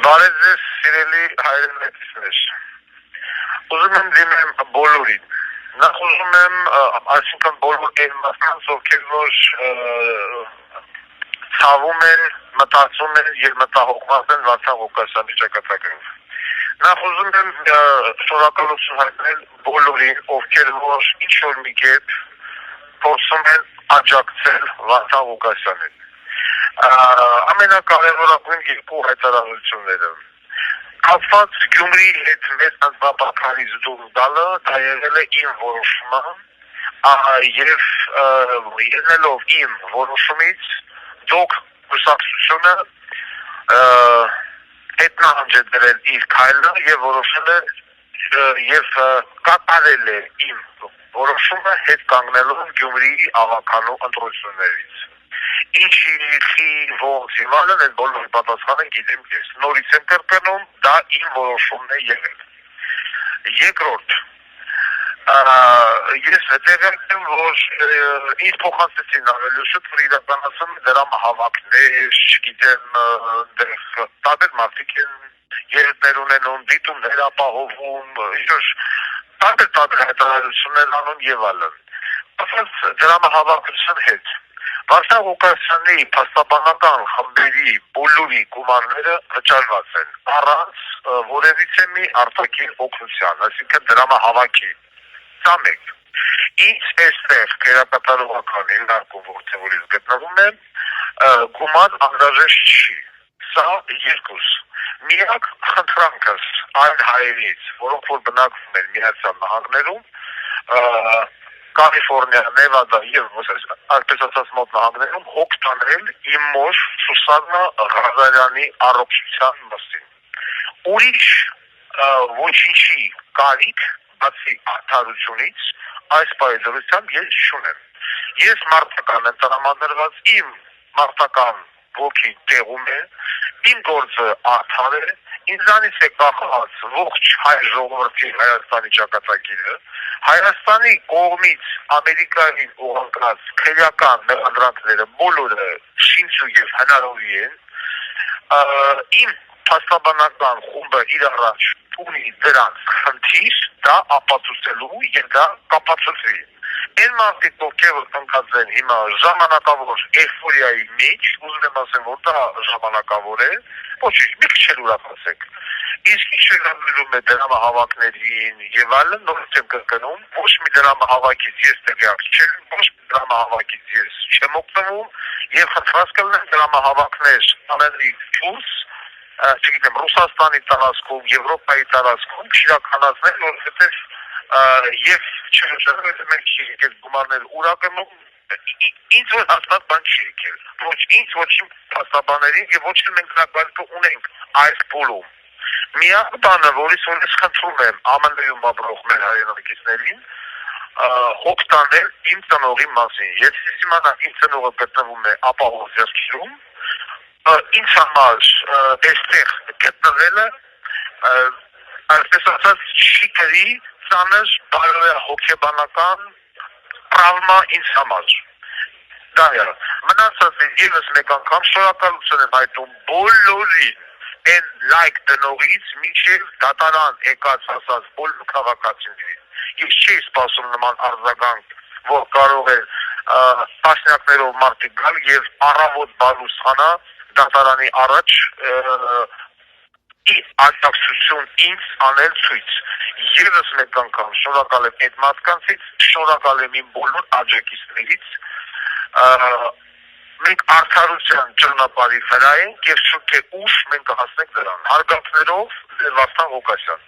Բարև ձեզ, սիրելի հայրենակիցներ։ Ուզում եմ դիմեմ բոլորին։ Նախ ուզում եմ, այսինքն բոլոր այն մարդկանց, ովքեր որ ցավում են, մտածում են եւ մտահոգված են Վարդան Ղուկասյանի ճակատագրով։ Նախ ուզում եմ շնորհակալություն հայտնել բոլորին, ովքեր որ ինչ-որ մի կերպ փորձում են աջակցել Վարդան Ղուկասյանին։ Ամենակարևորագույն երկու հայտարարությունները կապված Գյումրիի հետ մեծ անձնապահքանից դուրս գալը դա եղել է իմ որոշումը եւ ելնելով իմ որոշումից դուք կուսակցությունը հետնահանջ է դրել իր քայլը եւ որոշել է եւ կատարել է իմ որոշումը հետ կանգնելով Գյումրիի ավականու ընտրություններից։ Ինչի ոնց իմալն այդ բոլոր պատասխանը գիտեմ ես։ Նորից եմ կրկնում, դա իմ որոշումն է եղել։ Երկրորդ, ես հետևել եմ, որ ինձ փոխանցեցին ավելի շուտ, որ իրականացում դրամահավաքներ, չգիտեմ, տարբեր մարդիկ են երեխներ ունենում, դիտումներ ապահովում, ինչ-որ տարբեր հայտարարություններ անում եւ այլն։ Ասած դրամահավաքության հետ Վարդան Ղուկասյանի փաստաբանական խմբերի բոլորի գումարները վճարված են առանց որևիցե մի արտաքին օգնության, այսինքն դրամահավաքի։ Սա մեկ։ Ինչ էստեղ գերակատարողական իրական որտեղ գտնվում եմ, գումար անհրաժեշտ չի։ Սա երկուս։ Միակ խնդրանքս այն հայերից, որոնք որ բնակվում են Միացյալ Նահանգներում, Կալիֆոռնիա, Նևադա եւ այսպես ասած մոտ նահանգներում հոգ տանել իմ մոր Սուսաննա Ղազարյանի առողջության մասին։ Ուրիշ ոչինչի կարիք բացի արդարությունից այս պայծառությամբ ես չունեմ։ Ես մարտական եմ տրամադրված, իմ մարտական ոգի տեղում է, իմ գործը արդար է, ինձանից է կախված ողջ հայ ժողովրդի Հայաստանի ճակատագիրը, Հայաստանի կողմից Ամերիկային ուղղված քրեական մեղադրանքները բոլորը շինծու եւ հնարավորի են, իմ փաստաբանական խումբը իր առաջ ունի դրանց խնդիր, դա ապացուցելու եւ դա կապացուցվի։ Այն մարդիկ, ովքեր ընկած են հիմա ժամանակավոր էйֆորիայի մեջ, ուզում եմ ասեմ, որ դա ժամանակավոր է, ոչինչ, մի քիչ էլ ուրախացեք։ Իսկ ինչ վերաբերում է դրամահավաքներին եւ այլն, նորից եմ կրկնում, ոչ մի դրամահավաքից ես տեղյակ չեմ, ոչ մի դրամահավաքից ես չեմ օգտվում եւ խնդրած կլինեմ դրամահավաքներ անելու դուրս, չգիտեմ, Ռուսաստանի տարածքում, Եվրոպայի տարածքում իրականացնել, որովհետեւ եւ չհաշվելով մենք եկել գումարներ ուրականում, ինձ որ հաստատ բան չի եկել, ոչ ինձ, ոչ իմ փաստաբաներին եւ ոչ էլ մենք հնարավորություն ունենք այս փուլում։ Միակ բանը, որից ես խնդրում եմ ԱՄՆ-ում ապրող մեր հայրենակիցներին, հոգ տանել իմ ծնողի մասին։ Եթե իմանամ իմ ծնողը գտնվում է ապահով ձեռքերում, ինձ համար այստեղ գտնվելը այսպես ասած չի գրի ծանր բարոյա հոգեբանական տրավմա ինձ համար։ Դա է։ Մնացած եւս մեկ անգամ շնորհակալություն եմ հայտնում բոլորին են լայք տնողից մինչև դատարան եկած ասած բոլոր քաղաքացիներին։ Ես չի սպասում նման արձագանք, որ կարող է տասնյակներով մարդիկ գալ եւ առավոտ բալուսխանա դատարանի առաջ աջակցություն ինձ անել ցույց։ Եվս մեկ անգամ շնորհակալ եմ այդ մարդկանցից, շնորհակալ եմ իմ բոլոր աջակիցներից։ Մենք արդարության ճանապարհի վրա ենք եւ շուտ թե ուշ մենք կհասնենք դրան։ Հարգանքներով Վարդան Ղուկասյան։